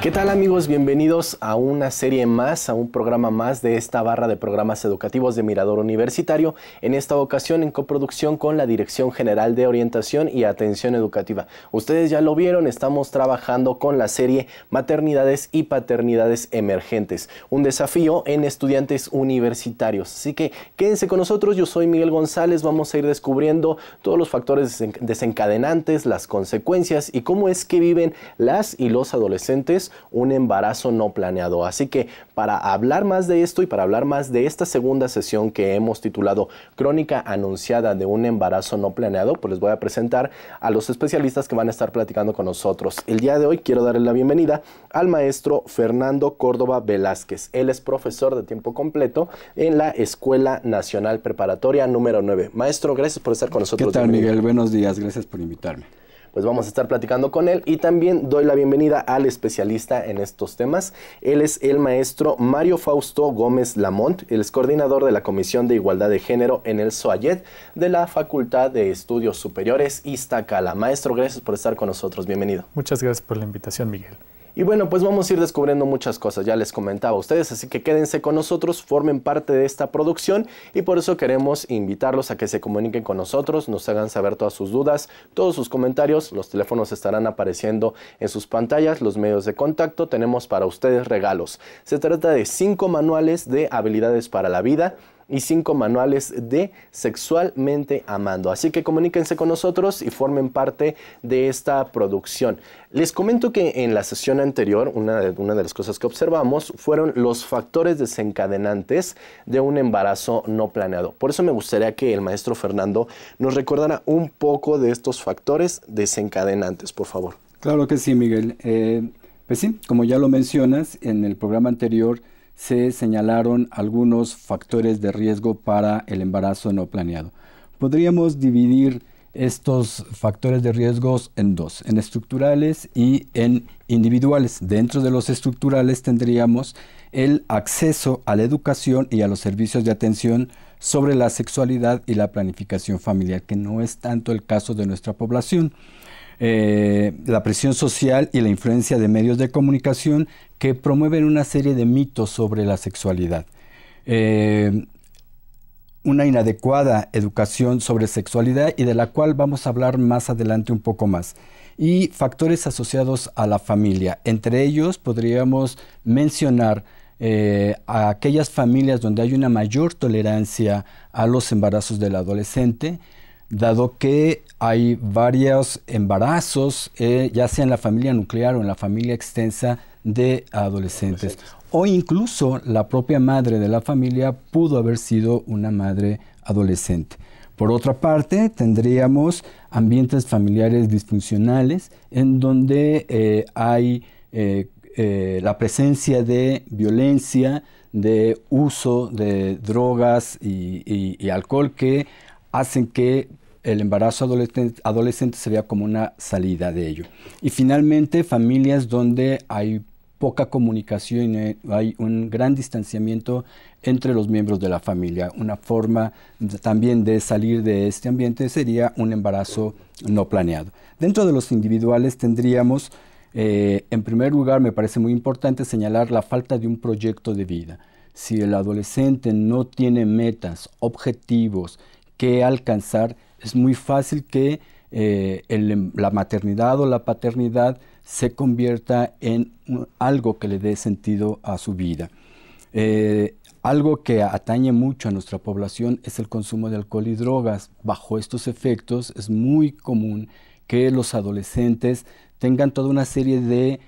¿Qué tal, amigos? Bienvenidos a una serie más, a un programa más de esta barra de programas educativos de Mirador Universitario, en esta ocasión en coproducción con la Dirección General de Orientación y Atención Educativa. Ustedes ya lo vieron, estamos trabajando con la serie Maternidades y Paternidades Emergentes, un desafío en estudiantes universitarios. Así que quédense con nosotros, yo soy Miguel González, vamos a ir descubriendo todos los factores desencadenantes, las consecuencias y cómo es que viven las y los adolescentes un embarazo no planeado. Así que para hablar más de esto y para hablar más de esta segunda sesión que hemos titulado Crónica anunciada de un embarazo no planeado, pues les voy a presentar a los especialistas que van a estar platicando con nosotros. El día de hoy quiero darle la bienvenida al maestro Fernando Córdoba Velázquez. Él es profesor de tiempo completo en la Escuela Nacional Preparatoria número 9. Maestro, gracias por estar con nosotros. ¿Qué tal, Miguel? Buenos días, gracias por invitarme. Pues vamos a estar platicando con él y también doy la bienvenida al especialista en estos temas. Él es el maestro Mario Fausto Gómez Lamont, él es coordinador de la Comisión de Igualdad de Género en el SOAYED de la Facultad de Estudios Superiores Iztacala. Maestro, gracias por estar con nosotros, bienvenido. Muchas gracias por la invitación, Miguel. Y bueno, pues vamos a ir descubriendo muchas cosas, ya les comentaba a ustedes, así que quédense con nosotros, formen parte de esta producción y por eso queremos invitarlos a que se comuniquen con nosotros, nos hagan saber todas sus dudas, todos sus comentarios, los teléfonos estarán apareciendo en sus pantallas, los medios de contacto, tenemos para ustedes regalos. Se trata de 5 manuales de habilidades para la vida y 5 manuales de Sexualmente Amando. Así que comuníquense con nosotros y formen parte de esta producción. Les comento que en la sesión anterior, una de las cosas que observamos fueron los factores desencadenantes de un embarazo no planeado. Por eso me gustaría que el maestro Fernando nos recordara un poco de estos factores desencadenantes, por favor. Claro que sí, Miguel. Pues sí, como ya lo mencionas, en el programa anterior se señalaron algunos factores de riesgo para el embarazo no planeado. Podríamos dividir estos factores de riesgos en dos, en estructurales y en individuales. Dentro de los estructurales tendríamos el acceso a la educación y a los servicios de atención sobre la sexualidad y la planificación familiar, que no es tanto el caso de nuestra población. La presión social y la influencia de medios de comunicación que promueven una serie de mitos sobre la sexualidad. Una inadecuada educación sobre sexualidad y de la cual vamos a hablar más adelante un poco más. Y factores asociados a la familia. Entre ellos podríamos mencionar a aquellas familias donde hay una mayor tolerancia a los embarazos del adolescente, dado que hay varios embarazos, ya sea en la familia nuclear o en la familia extensa de adolescentes. O incluso la propia madre de la familia pudo haber sido una madre adolescente. Por otra parte, tendríamos ambientes familiares disfuncionales en donde hay la presencia de violencia, de uso de drogas y alcohol que hacen que el embarazo adolescente se vea como una salida de ello. Y finalmente, familias donde hay poca comunicación y hay un gran distanciamiento entre los miembros de la familia. Una forma también de salir de este ambiente sería un embarazo no planeado. Dentro de los individuales tendríamos, en primer lugar, me parece muy importante señalar la falta de un proyecto de vida. Si el adolescente no tiene metas, objetivos que alcanzar, es muy fácil que la maternidad o la paternidad se convierta en algo que le dé sentido a su vida. Algo que atañe mucho a nuestra población es el consumo de alcohol y drogas. Bajo estos efectos es muy común que los adolescentes tengan toda una serie de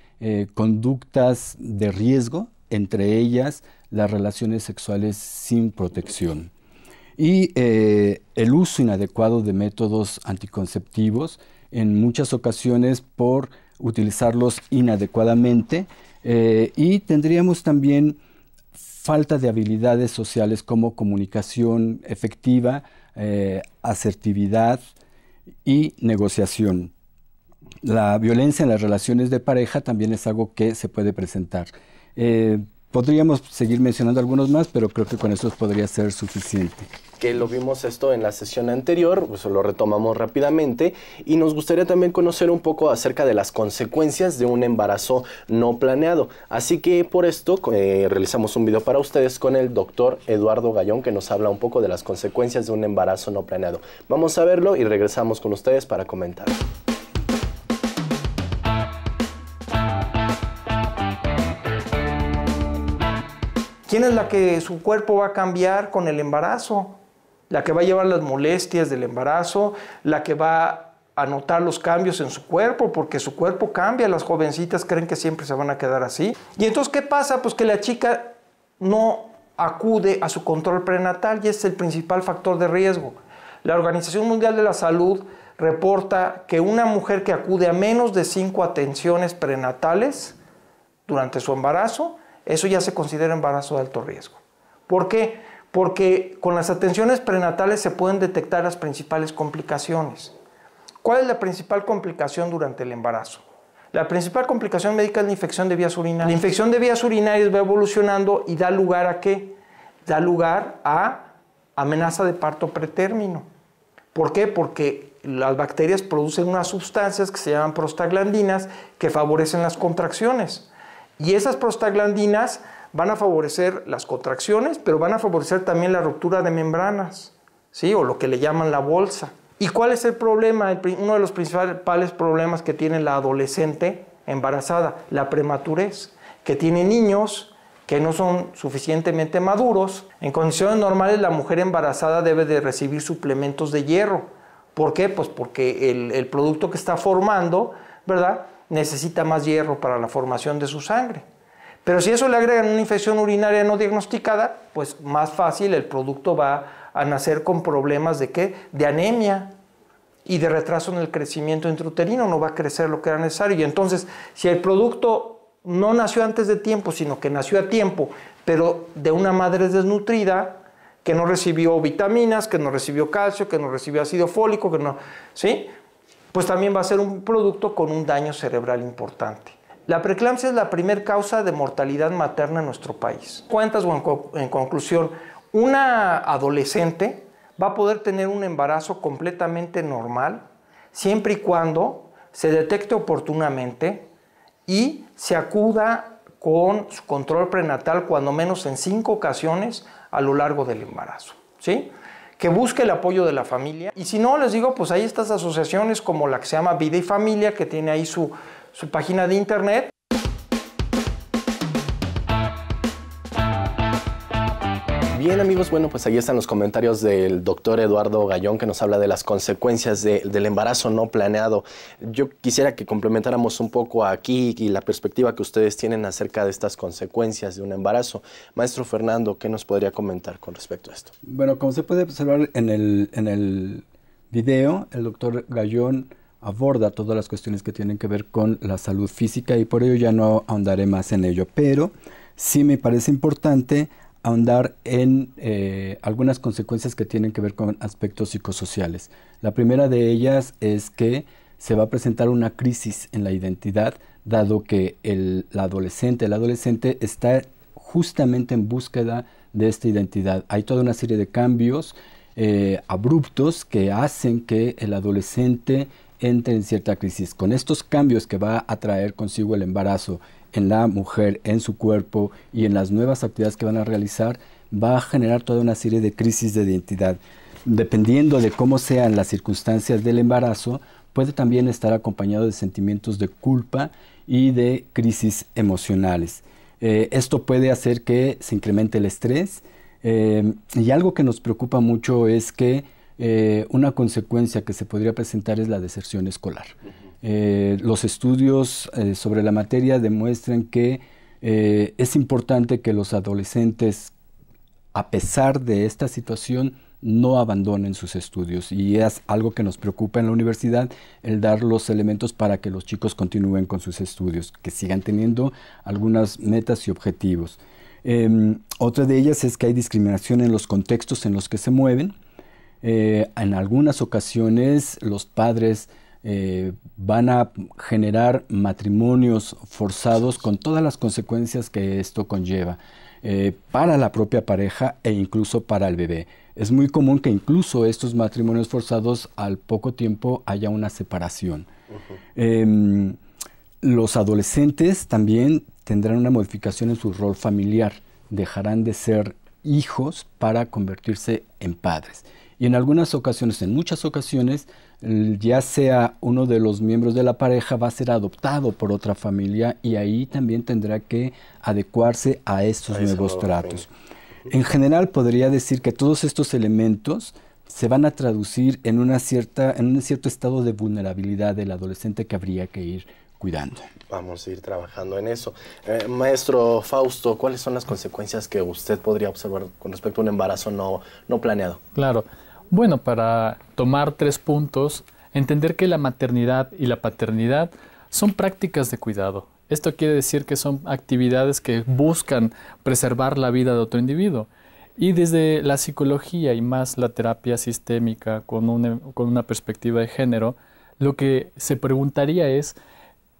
conductas de riesgo, entre ellas las relaciones sexuales sin protección. Y el uso inadecuado de métodos anticonceptivos, en muchas ocasiones por utilizarlos inadecuadamente, y tendríamos también falta de habilidades sociales como comunicación efectiva, asertividad y negociación. La violencia en las relaciones de pareja también es algo que se puede presentar. Podríamos seguir mencionando algunos más, pero creo que con eso podría ser suficiente. Que lo vimos esto en la sesión anterior, pues lo retomamos rápidamente y nos gustaría también conocer un poco acerca de las consecuencias de un embarazo no planeado. Así que por esto realizamos un video para ustedes con el doctor Eduardo Gallón, que nos habla un poco de las consecuencias de un embarazo no planeado. Vamos a verlo y regresamos con ustedes para comentar. ¿Quién es la que su cuerpo va a cambiar con el embarazo? La que va a llevar las molestias del embarazo, la que va a notar los cambios en su cuerpo, porque su cuerpo cambia, las jovencitas creen que siempre se van a quedar así. Y entonces, ¿qué pasa? Pues que la chica no acude a su control prenatal y ese es el principal factor de riesgo. La Organización Mundial de la Salud reporta que una mujer que acude a menos de 5 atenciones prenatales durante su embarazo, eso ya se considera embarazo de alto riesgo. ¿Por qué? Porque con las atenciones prenatales se pueden detectar las principales complicaciones. ¿Cuál es la principal complicación durante el embarazo? La principal complicación médica es la infección de vías urinarias. La infección de vías urinarias va evolucionando y da lugar ¿a qué? Da lugar a amenaza de parto pretérmino. ¿Por qué? Porque las bacterias producen unas sustancias que se llaman prostaglandinas que favorecen las contracciones. Y esas prostaglandinas van a favorecer las contracciones, pero van a favorecer también la ruptura de membranas, ¿sí? O lo que le llaman la bolsa. ¿Y cuál es el problema? Uno de los principales problemas que tiene la adolescente embarazada, la prematurez, que tiene niños que no son suficientemente maduros. En condiciones normales, la mujer embarazada debe de recibir suplementos de hierro. ¿Por qué? Pues porque el producto que está formando, ¿verdad?, necesita más hierro para la formación de su sangre. Pero si eso le agregan una infección urinaria no diagnosticada, pues más fácil el producto va a nacer con problemas de ¿qué? De anemia y de retraso en el crecimiento intrauterino, no va a crecer lo que era necesario. Y entonces, si el producto no nació antes de tiempo, sino que nació a tiempo, pero de una madre desnutrida, que no recibió vitaminas, que no recibió calcio, que no recibió ácido fólico, que no, ¿sí? Pues también va a ser un producto con un daño cerebral importante. La preeclampsia es la primera causa de mortalidad materna en nuestro país. Cuentas o en conclusión, una adolescente va a poder tener un embarazo completamente normal siempre y cuando se detecte oportunamente y se acuda con su control prenatal cuando menos en 5 ocasiones a lo largo del embarazo, ¿sí? Que busque el apoyo de la familia. Y si no, les digo, pues hay estas asociaciones como la que se llama Vida y Familia, que tiene ahí su página de internet. Bien, amigos, bueno, pues ahí están los comentarios del doctor Eduardo Gallón, que nos habla de las consecuencias del embarazo no planeado. Yo quisiera que complementáramos un poco aquí y la perspectiva que ustedes tienen acerca de estas consecuencias de un embarazo. Maestro Fernando, ¿qué nos podría comentar con respecto a esto? Bueno, como se puede observar en el video, el doctor Gallón aborda todas las cuestiones que tienen que ver con la salud física y por ello ya no ahondaré más en ello, pero sí me parece importante ahondar en algunas consecuencias que tienen que ver con aspectos psicosociales. La primera de ellas es que se va a presentar una crisis en la identidad, dado que el adolescente está justamente en búsqueda de esta identidad. Hay toda una serie de cambios abruptos que hacen que el adolescente entre en cierta crisis. Con estos cambios que va a traer consigo el embarazo en la mujer, en su cuerpo y en las nuevas actividades que van a realizar, va a generar toda una serie de crisis de identidad. Dependiendo de cómo sean las circunstancias del embarazo, puede también estar acompañado de sentimientos de culpa y de crisis emocionales. Esto puede hacer que se incremente el estrés y algo que nos preocupa mucho es que una consecuencia que se podría presentar es la deserción escolar. Los estudios sobre la materia demuestran que es importante que los adolescentes, a pesar de esta situación, no abandonen sus estudios, y es algo que nos preocupa en la universidad, el dar los elementos para que los chicos continúen con sus estudios, que sigan teniendo algunas metas y objetivos. Otra de ellas es que hay discriminación en los contextos en los que se mueven. En algunas ocasiones los padres van a generar matrimonios forzados con todas las consecuencias que esto conlleva para la propia pareja e incluso para el bebé. Es muy común que incluso estos matrimonios forzados al poco tiempo haya una separación. Los adolescentes también tendrán una modificación en su rol familiar, dejarán de ser hijos para convertirse en padres. Y en algunas ocasiones, en muchas ocasiones, ya sea uno de los miembros de la pareja va a ser adoptado por otra familia y ahí también tendrá que adecuarse a estos nuevos tratos. En general podría decir que todos estos elementos se van a traducir en un cierto estado de vulnerabilidad del adolescente que habría que ir cuidando. Vamos a ir trabajando en eso. Maestro Fausto, ¿cuáles son las consecuencias que usted podría observar con respecto a un embarazo no planeado? Claro. Bueno, para tomar 3 puntos, entender que la maternidad y la paternidad son prácticas de cuidado. Esto quiere decir que son actividades que buscan preservar la vida de otro individuo. Y desde la psicología y más la terapia sistémica con una perspectiva de género, lo que se preguntaría es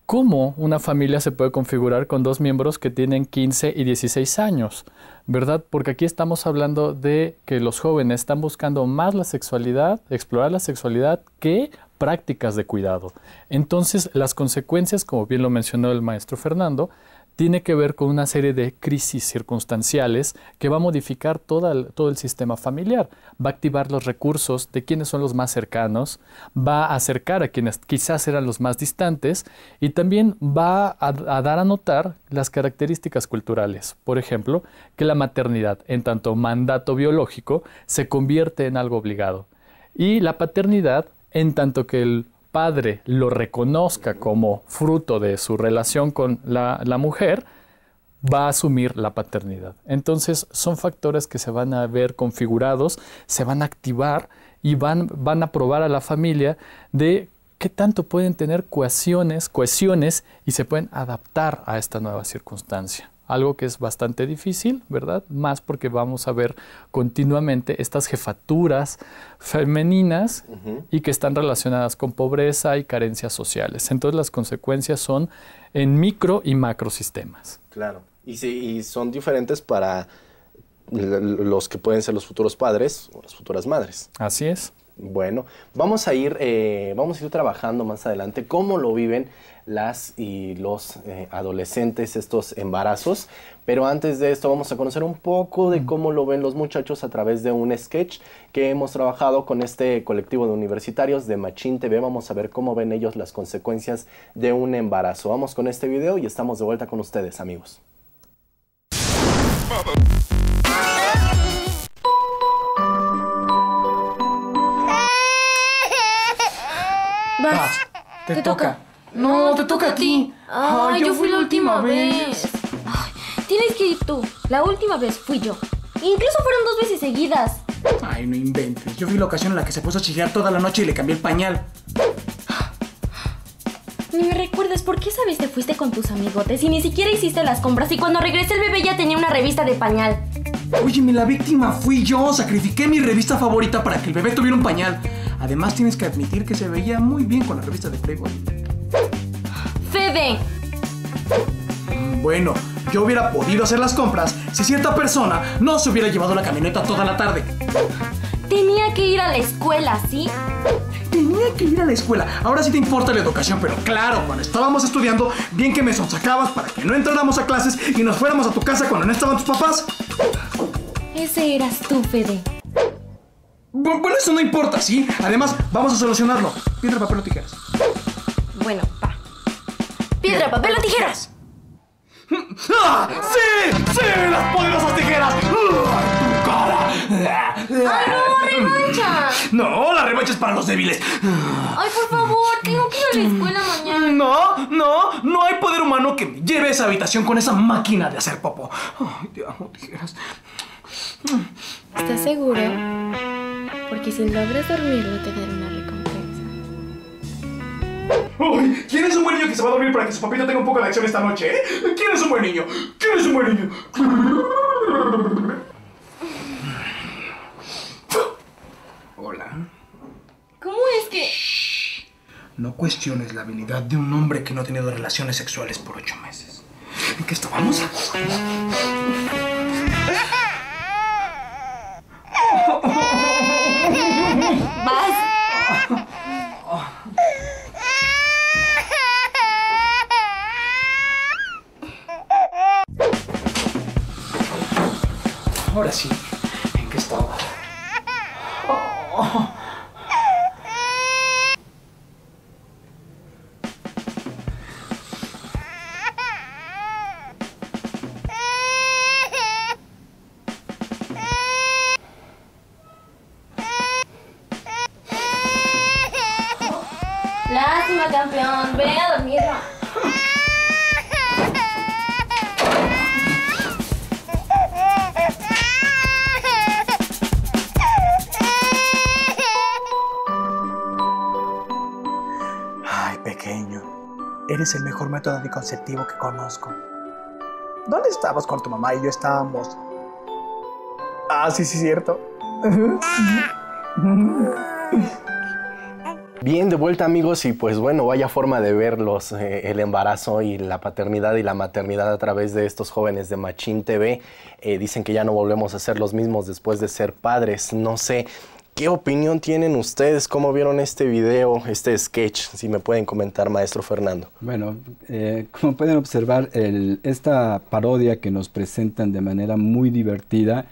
cómo una familia se puede configurar con 2 miembros que tienen 15 y 16 años, ¿verdad? Porque aquí estamos hablando de que los jóvenes están buscando más la sexualidad, explorar la sexualidad, que prácticas de cuidado. Entonces, las consecuencias, como bien lo mencionó el maestro Fernando, tiene que ver con una serie de crisis circunstanciales que va a modificar todo el sistema familiar. Va a activar los recursos de quienes son los más cercanos, va a acercar a quienes quizás eran los más distantes y también va a dar a notar las características culturales. Por ejemplo, que la maternidad, en tanto mandato biológico, se convierte en algo obligado. Y la paternidad, en tanto que el padre lo reconozca como fruto de su relación con la mujer, va a asumir la paternidad. Entonces son factores que se van a ver configurados, se van a activar y van a probar a la familia de qué tanto pueden tener cohesiones y se pueden adaptar a esta nueva circunstancia. Algo que es bastante difícil, ¿verdad? Más porque vamos a ver continuamente estas jefaturas femeninas y que están relacionadas con pobreza y carencias sociales. Entonces las consecuencias son en micro y macrosistemas. Claro, y son diferentes para los que pueden ser los futuros padres o las futuras madres. Así es. Bueno, vamos a ir trabajando más adelante cómo lo viven las y los adolescentes estos embarazos, pero antes de esto vamos a conocer un poco de cómo lo ven los muchachos a través de un sketch que hemos trabajado con este colectivo de universitarios de Machín TV. Vamos a ver cómo ven ellos las consecuencias de un embarazo. Vamos con este video y estamos de vuelta con ustedes, amigos. Vas, te toca. No, te toca a ti. Ay, yo fui la última vez. Ay, tienes que ir tú. La última vez fui yo. Incluso fueron 2 veces seguidas. Ay, no inventes. Yo fui la ocasión en la que se puso a chillar toda la noche y le cambié el pañal. Ni me recuerdes por qué esa vez te fuiste con tus amigotes y ni siquiera hiciste las compras y cuando regresé el bebé ya tenía una revista de pañal. Óyeme, la víctima fui yo. Sacrifiqué mi revista favorita para que el bebé tuviera un pañal. Además, tienes que admitir que se veía muy bien con la revista de Playboy. ¡Fede! Bueno, yo hubiera podido hacer las compras si cierta persona no se hubiera llevado la camioneta toda la tarde. Tenía que ir a la escuela, ¿sí? Tenía que ir a la escuela. Ahora sí te importa la educación, pero claro, cuando estábamos estudiando, bien que me sonsacabas para que no entráramos a clases y nos fuéramos a tu casa cuando no estaban tus papás. Ese eras tú, Fede. Bueno, eso no importa, ¿sí? Además, vamos a solucionarlo. Piedra, papel o tijeras. Bueno, va. Piedra, papel o tijeras. ¡Ah! ¡Sí! ¡Sí! ¡Las poderosas tijeras! ¡Tu cara! ¡Ay, no! ¡Revancha! No, la revancha es para los débiles. Ay, por favor, tengo que ir a la escuela mañana. No hay poder humano que me lleve a esa habitación con esa máquina de hacer popo. Ay, te amo, tijeras. ¿Estás seguro? Porque si logras dormirlo te daré una recompensa. Uy, ¿quién es un buen niño que se va a dormir para que su papito tenga un poco de acción esta noche, eh? ¿Quién es un buen niño? ¿Quién es un buen niño? Hola. ¿Cómo es que...? No cuestiones la habilidad de un hombre que no ha tenido relaciones sexuales por 8 meses. ¿En qué estábamos? Vas. Ahora sí, ¿en qué estaba? Lástima, campeón. Ve a dormir. Ay, pequeño, eres el mejor método anticonceptivo que conozco. ¿Dónde estabas cuando tu mamá y yo estábamos? Ah, sí, cierto. Bien, de vuelta amigos, y pues bueno, vaya forma de ver el embarazo y la paternidad y la maternidad a través de estos jóvenes de Machín TV. Dicen que ya no volvemos a ser los mismos después de ser padres. No sé, ¿qué opinión tienen ustedes? ¿Cómo vieron este video, este sketch? Si me pueden comentar, maestro Fernando. Bueno, como pueden observar, esta parodia que nos presentan de manera muy divertida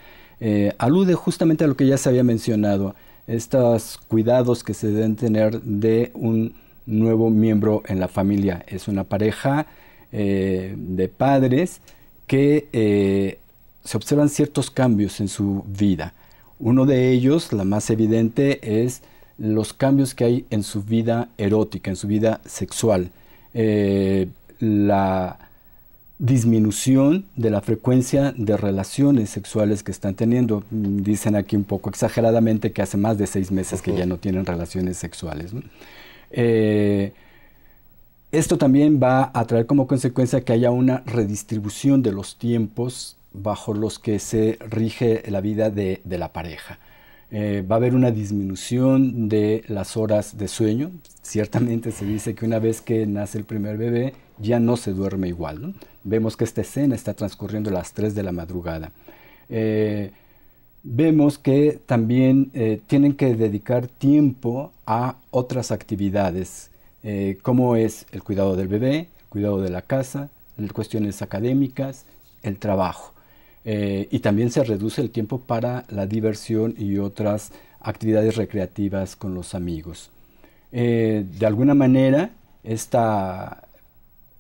alude justamente a lo que ya se había mencionado. Estos cuidados que se deben tener de un nuevo miembro en la familia. Es una pareja de padres que se observan ciertos cambios en su vida. Uno de ellos, la más evidente, es los cambios que hay en su vida erótica, en su vida sexual. La disminución de la frecuencia de relaciones sexuales que están teniendo. Dicen aquí un poco exageradamente que hace más de 6 meses que ya no tienen relaciones sexuales, ¿no? Esto también va a traer como consecuencia que haya una redistribución de los tiempos bajo los que se rige la vida de la pareja. Va a haber una disminución de las horas de sueño. Ciertamente se dice que una vez que nace el primer bebé ya no se duerme igual, ¿no? Vemos que esta escena está transcurriendo a las 3 de la madrugada. Vemos que también tienen que dedicar tiempo a otras actividades, como es el cuidado del bebé, el cuidado de la casa, cuestiones académicas, el trabajo. Y también se reduce el tiempo para la diversión y otras actividades recreativas con los amigos. De alguna manera, esta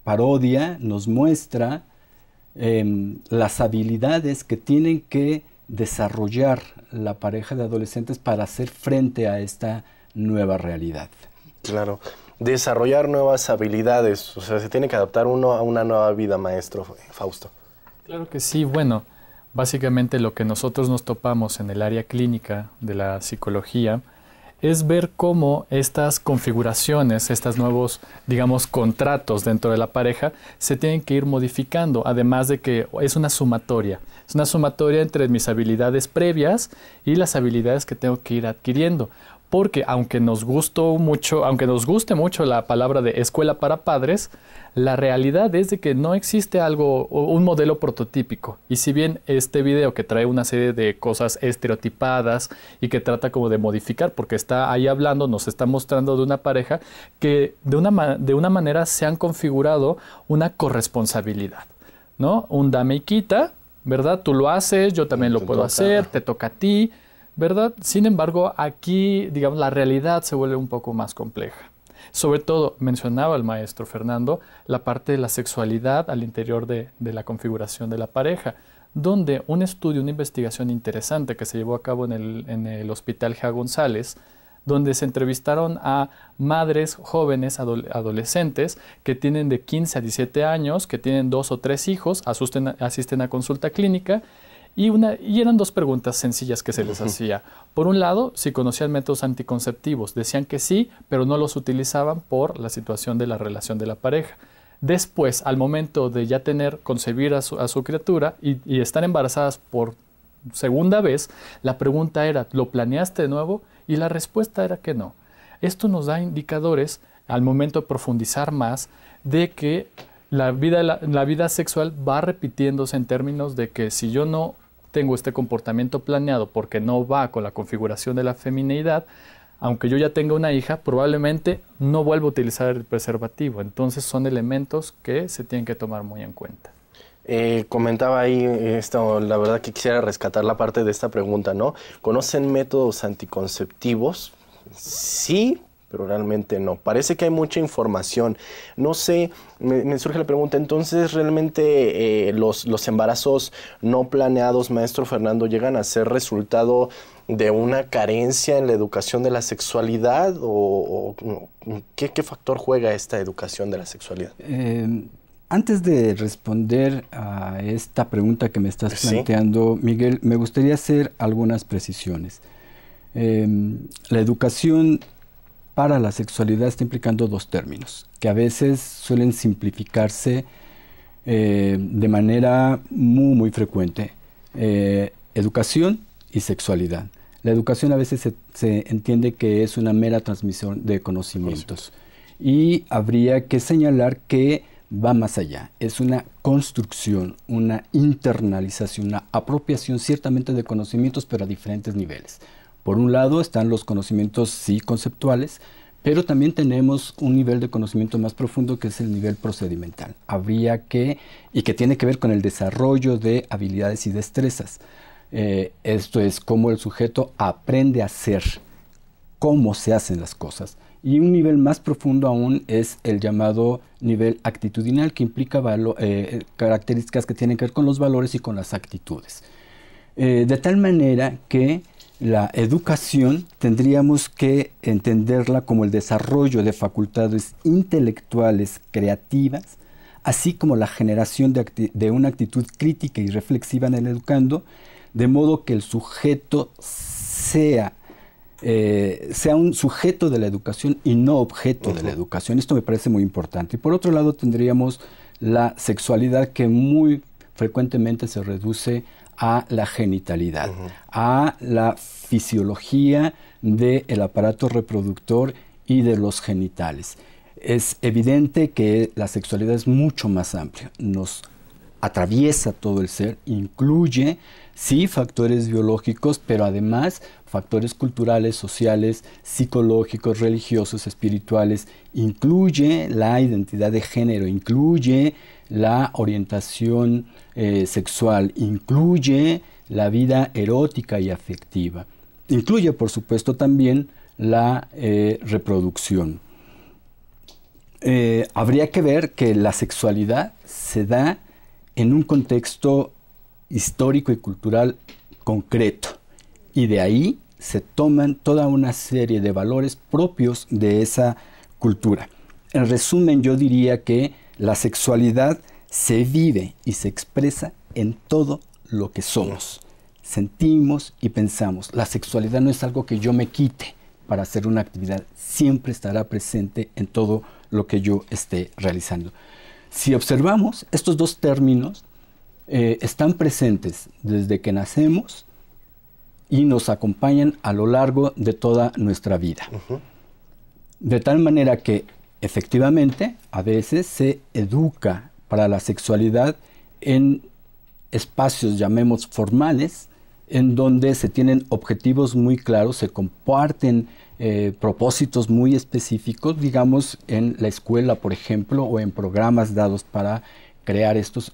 parodia nos muestra las habilidades que tienen que desarrollar la pareja de adolescentes para hacer frente a esta nueva realidad. Claro, desarrollar nuevas habilidades, o sea, se tiene que adaptar uno a una nueva vida, maestro Fausto. Claro que sí, bueno, básicamente lo que nosotros nos topamos en el área clínica de la psicología es ver cómo estas configuraciones, estos nuevos, digamos, contratos dentro de la pareja se tienen que ir modificando, además de que es una sumatoria. Es una sumatoria entre mis habilidades previas y las habilidades que tengo que ir adquiriendo. Porque aunque nos guste mucho la palabra de escuela para padres, la realidad es de que no existe un modelo prototípico. Y si bien este video que trae una serie de cosas estereotipadas y que trata como de modificar, porque está ahí hablando, nos está mostrando de una pareja que de una manera se han configurado una corresponsabilidad, ¿no? Un dame y quita, ¿verdad? Tú lo haces, yo también lo puedo hacer, te toca a ti, ¿verdad? Sin embargo, aquí, digamos, la realidad se vuelve un poco más compleja. Sobre todo, mencionaba el maestro Fernando, la parte de la sexualidad al interior de la configuración de la pareja, donde un estudio, una investigación interesante que se llevó a cabo en el Hospital G. González, donde se entrevistaron a madres jóvenes, adolescentes, que tienen de 15 a 17 años, que tienen 2 o 3 hijos, asisten a consulta clínica, y eran 2 preguntas sencillas que se les hacía. Por un lado, si conocían métodos anticonceptivos. Decían que sí, pero no los utilizaban por la situación de la relación de la pareja. Después, al momento de ya concebir a su criatura y estar embarazadas por segunda vez, la pregunta era, ¿lo planeaste de nuevo? Y la respuesta era que no. Esto nos da indicadores al momento de profundizar más, de que la vida sexual va repitiéndose en términos de que si yo no tengo este comportamiento planeado porque no va con la configuración de la femineidad, aunque yo ya tenga una hija, probablemente no vuelva a utilizar el preservativo. Entonces son elementos que se tienen que tomar muy en cuenta. Comentaba ahí esto, la verdad que quisiera rescatar la parte de esta pregunta, ¿no? ¿Conocen métodos anticonceptivos? Sí, pero realmente no. Parece que hay mucha información. No sé, me surge la pregunta, entonces, ¿realmente los embarazos no planeados, maestro Fernando, llegan a ser resultado de una carencia en la educación de la sexualidad? ¿O qué factor juega esta educación de la sexualidad? Antes de responder a esta pregunta que me estás planteando, Miguel, me gustaría hacer algunas precisiones. La educación para la sexualidad está implicando dos términos, que a veces suelen simplificarse de manera muy frecuente. Educación y sexualidad. La educación a veces se entiende que es una mera transmisión de conocimientos. Y habría que señalar que va más allá. Es una construcción, una internalización, una apropiación ciertamente de conocimientos, pero a diferentes niveles. Por un lado están los conocimientos sí conceptuales, pero también tenemos un nivel de conocimiento más profundo que es el nivel procedimental. Y que tiene que ver con el desarrollo de habilidades y destrezas. Esto es cómo el sujeto aprende a hacer, cómo se hacen las cosas. Y un nivel más profundo aún es el llamado nivel actitudinal, que implica características que tienen que ver con los valores y con las actitudes. De tal manera que la educación tendríamos que entenderla como el desarrollo de facultades intelectuales creativas, así como la generación de una actitud crítica y reflexiva en el educando, de modo que el sujeto sea un sujeto de la educación y no objeto de la educación. Esto me parece muy importante. Y por otro lado tendríamos la sexualidad, que muy frecuentemente se reduce a la genitalidad, a la fisiología del aparato reproductor y de los genitales. Es evidente que la sexualidad es mucho más amplia, nos atraviesa todo el ser, incluye sí factores biológicos, pero además factores culturales, sociales, psicológicos, religiosos, espirituales, incluye la identidad de género, incluye la orientación sexual, incluye la vida erótica y afectiva, incluye por supuesto también la reproducción. Habría que ver que la sexualidad se da en un contexto histórico y cultural concreto, y de ahí se toman toda una serie de valores propios de esa cultura. En resumen, yo diría que la sexualidad se vive y se expresa en todo lo que somos, sentimos y pensamos. La sexualidad no es algo que yo me quite para hacer una actividad, siempre estará presente en todo lo que yo esté realizando. Si observamos, estos dos términos están presentes desde que nacemos y nos acompañan a lo largo de toda nuestra vida. De tal manera que, efectivamente, a veces se educa para la sexualidad en espacios, llamemos formales, en donde se tienen objetivos muy claros, se comparten propósitos muy específicos, digamos, en la escuela, por ejemplo, o en programas dados para crear estos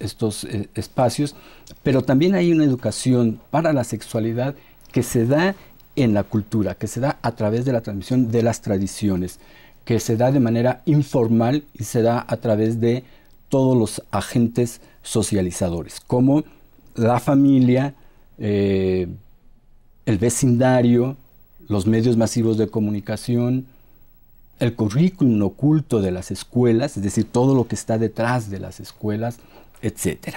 espacios, pero también hay una educación para la sexualidad que se da en la cultura, que se da a través de la transmisión de las tradiciones, que se da de manera informal y se da a través de todos los agentes socializadores, como la familia, el vecindario, los medios masivos de comunicación, el currículum oculto de las escuelas, es decir, todo lo que está detrás de las escuelas, etc.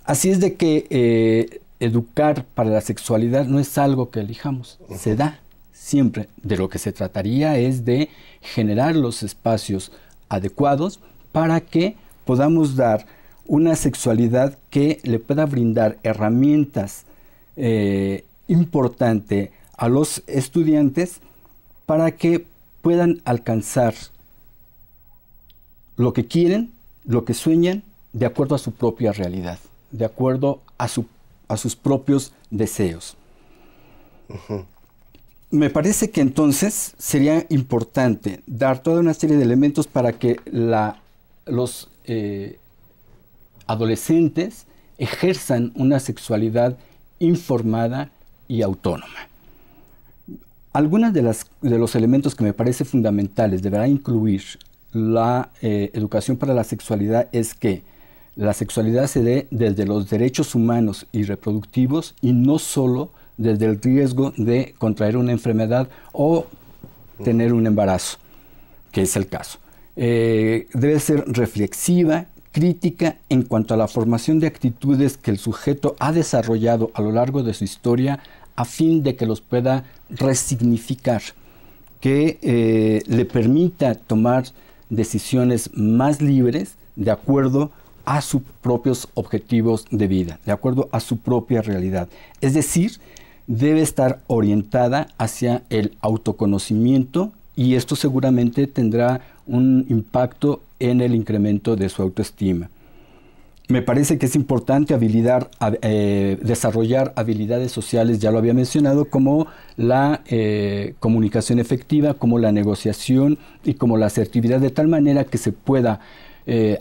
Así es de que educar para la sexualidad no es algo que elijamos, se da siempre. De lo que se trataría es de generar los espacios adecuados para que podamos dar una sexualidad que le pueda brindar herramientas importantes a los estudiantes para que puedan alcanzar lo que quieren, lo que sueñan, de acuerdo a su propia realidad, de acuerdo a sus propios deseos. Me parece que entonces sería importante dar toda una serie de elementos para que los adolescentes ejerzan una sexualidad informada y autónoma. Algunos de los elementos que me parece fundamentales deberá incluir la educación para la sexualidad es que la sexualidad se dé desde los derechos humanos y reproductivos y no solo desde el riesgo de contraer una enfermedad o tener un embarazo, que es el caso. Debe ser reflexiva, crítica en cuanto a la formación de actitudes que el sujeto ha desarrollado a lo largo de su historia a fin de que los pueda resignificar, que le permita tomar decisiones más libres de acuerdo a sus propios objetivos de vida, de acuerdo a su propia realidad. Es decir, debe estar orientada hacia el autoconocimiento y esto seguramente tendrá un impacto en el incremento de su autoestima. Me parece que es importante desarrollar habilidades sociales, ya lo había mencionado, como la comunicación efectiva, como la negociación y como la asertividad, de tal manera que se pueda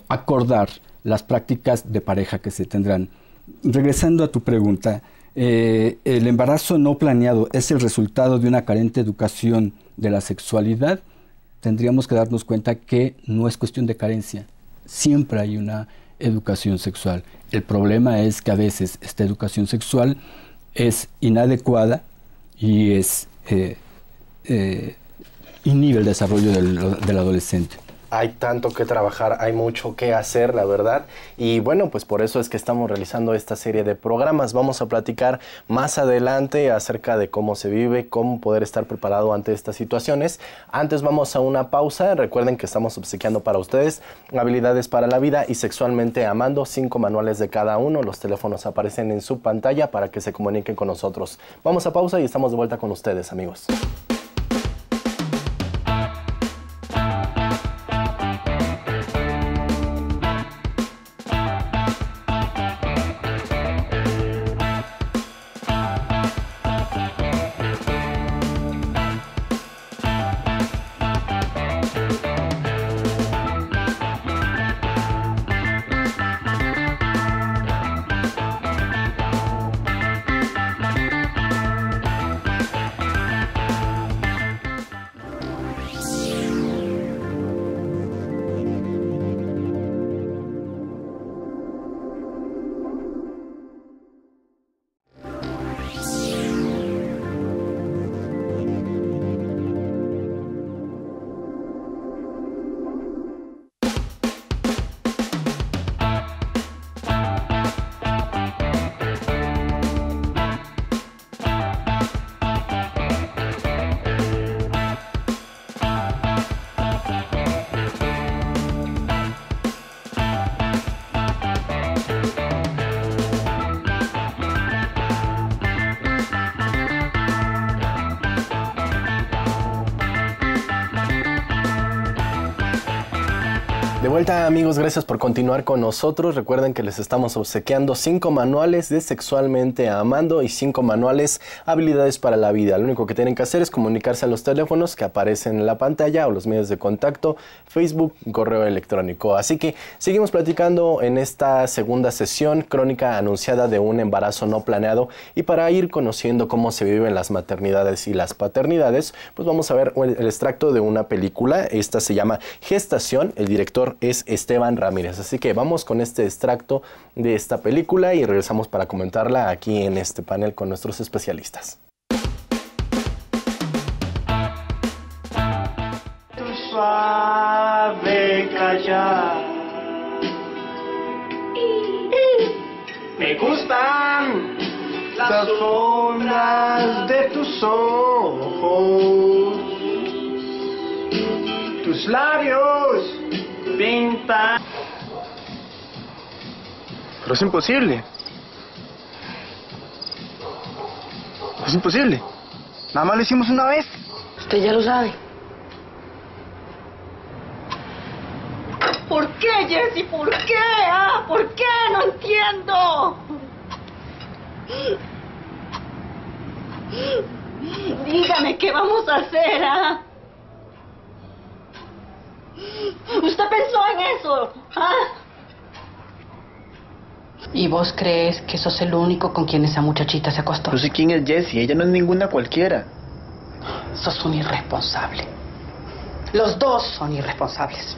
acordar las prácticas de pareja que se tendrán. Regresando a tu pregunta, ¿el embarazo no planeado es el resultado de una carente educación de la sexualidad? Tendríamos que darnos cuenta que no es cuestión de carencia. Siempre hay una educación sexual. El problema es que a veces esta educación sexual es inadecuada y inhibe el desarrollo del adolescente. Hay tanto que trabajar, hay mucho que hacer, la verdad. Y bueno, pues por eso es que estamos realizando esta serie de programas. Vamos a platicar más adelante acerca de cómo se vive, cómo poder estar preparado ante estas situaciones. Antes vamos a una pausa. Recuerden que estamos obsequiando para ustedes habilidades para la vida y sexualmente amando, 5 manuales de cada uno. Los teléfonos aparecen en su pantalla para que se comuniquen con nosotros. Vamos a pausa y estamos de vuelta con ustedes, amigos. De vuelta, amigos, gracias por continuar con nosotros. Recuerden que les estamos obsequiando 5 manuales de Sexualmente Amando y 5 manuales habilidades para la vida. Lo único que tienen que hacer es comunicarse a los teléfonos que aparecen en la pantalla o los medios de contacto, Facebook, correo electrónico. Así que seguimos platicando en esta segunda sesión, crónica anunciada de un embarazo no planeado. Y para ir conociendo cómo se viven las maternidades y las paternidades, pues vamos a ver el extracto de una película. Esta se llama Gestación. El director es Esteban Ramírez. Así que vamos con este extracto de esta película y regresamos para comentarla aquí en este panel con nuestros especialistas. Tu suave callar. Me gustan las sombras de tus ojos. Tus labios pintan. Pero es imposible. Es imposible. Nada más lo hicimos una vez. Usted ya lo sabe. ¿Por qué, Jessie? ¿Por qué? ¿Ah? ¿Por qué? No entiendo. Dígame, ¿qué vamos a hacer, ah? ¿Usted pensó en eso? ¿Ah? ¿Y vos crees que sos el único con quien esa muchachita se acostó? No sé quién es Jessie, ella no es ninguna cualquiera. Sos un irresponsable. Los dos son irresponsables.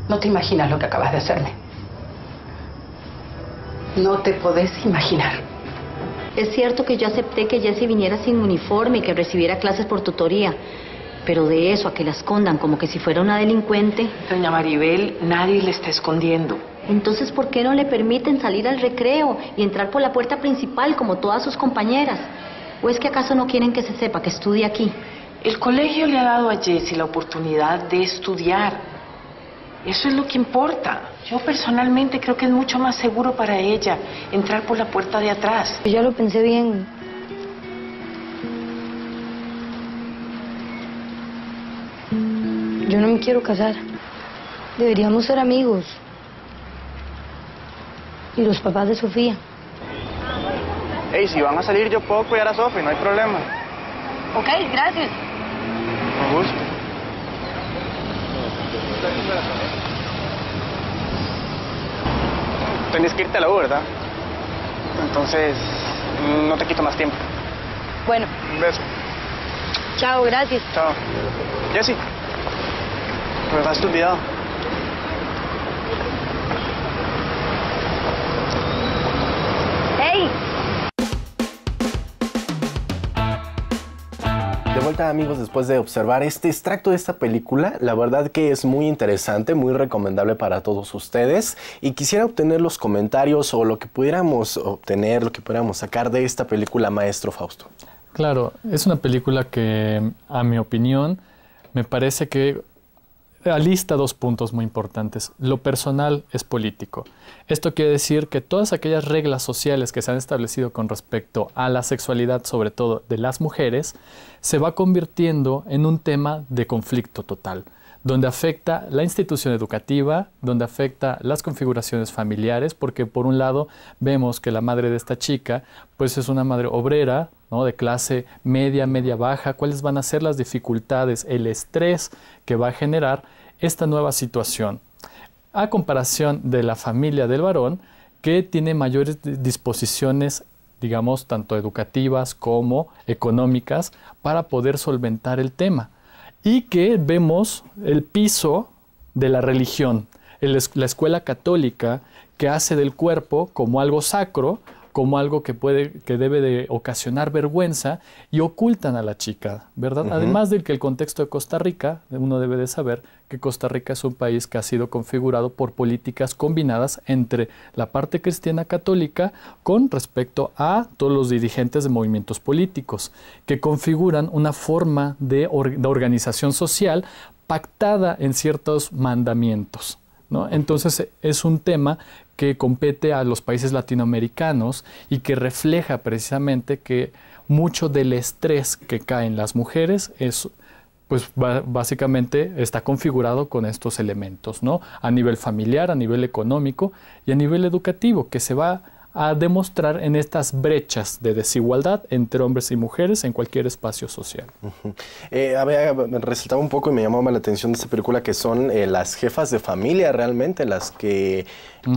No te imaginas lo que acabas de hacerme. No te podés imaginar. Es cierto que yo acepté que Jessie viniera sin uniforme y que recibiera clases por tutoría. Pero de eso a que la escondan como que si fuera una delincuente... Doña Maribel, nadie le está escondiendo. Entonces, ¿por qué no le permiten salir al recreo y entrar por la puerta principal como todas sus compañeras? ¿O es que acaso no quieren que se sepa que estudie aquí? El colegio le ha dado a Jessie la oportunidad de estudiar. Eso es lo que importa. Yo personalmente creo que es mucho más seguro para ella entrar por la puerta de atrás. Yo ya lo pensé bien. Yo no me quiero casar. Deberíamos ser amigos. Y los papás de Sofía. Ey, si van a salir yo puedo cuidar a Sofi, no hay problema. Ok, gracias. Con gusto. Tienes que irte a la U, ¿verdad? Entonces, no te quito más tiempo. Bueno. Un beso. Chao, gracias. Chao. Jessie, me dejaste olvidado. ¡Hey! De vuelta, amigos, después de observar este extracto de esta película, la verdad que es muy interesante, muy recomendable para todos ustedes, y quisiera obtener los comentarios o lo que pudiéramos obtener, lo que pudiéramos sacar de esta película, maestro Fausto. Claro, es una película que, a mi opinión, me parece que alista dos puntos muy importantes. Lo personal es político. Esto quiere decir que todas aquellas reglas sociales que se han establecido con respecto a la sexualidad, sobre todo de las mujeres, se va convirtiendo en un tema de conflicto total, donde afecta la institución educativa, donde afecta las configuraciones familiares, porque por un lado vemos que la madre de esta chica pues es una madre obrera, ¿no?, de clase media, media baja. ¿Cuáles van a ser las dificultades, el estrés que va a generar esta nueva situación? A comparación de la familia del varón, que tiene mayores disposiciones, digamos, tanto educativas como económicas, para poder solventar el tema. Y que vemos el piso de la religión, la escuela católica, que hace del cuerpo como algo sacro, como algo que debe de ocasionar vergüenza, y ocultan a la chica, ¿verdad? Además de que el contexto de Costa Rica, uno debe de saber que Costa Rica es un país que ha sido configurado por políticas combinadas entre la parte cristiana católica con respecto a todos los dirigentes de movimientos políticos, que configuran una forma de organización social pactada en ciertos mandamientos, ¿no? Entonces es un tema que compete a los países latinoamericanos y que refleja precisamente que mucho del estrés que cae en las mujeres es, pues básicamente está configurado con estos elementos, ¿no? A nivel familiar, a nivel económico y a nivel educativo, que se va a demostrar en estas brechas de desigualdad entre hombres y mujeres en cualquier espacio social. Me resaltaba un poco y me llamaba la atención de esta película que son las jefas de familia realmente las que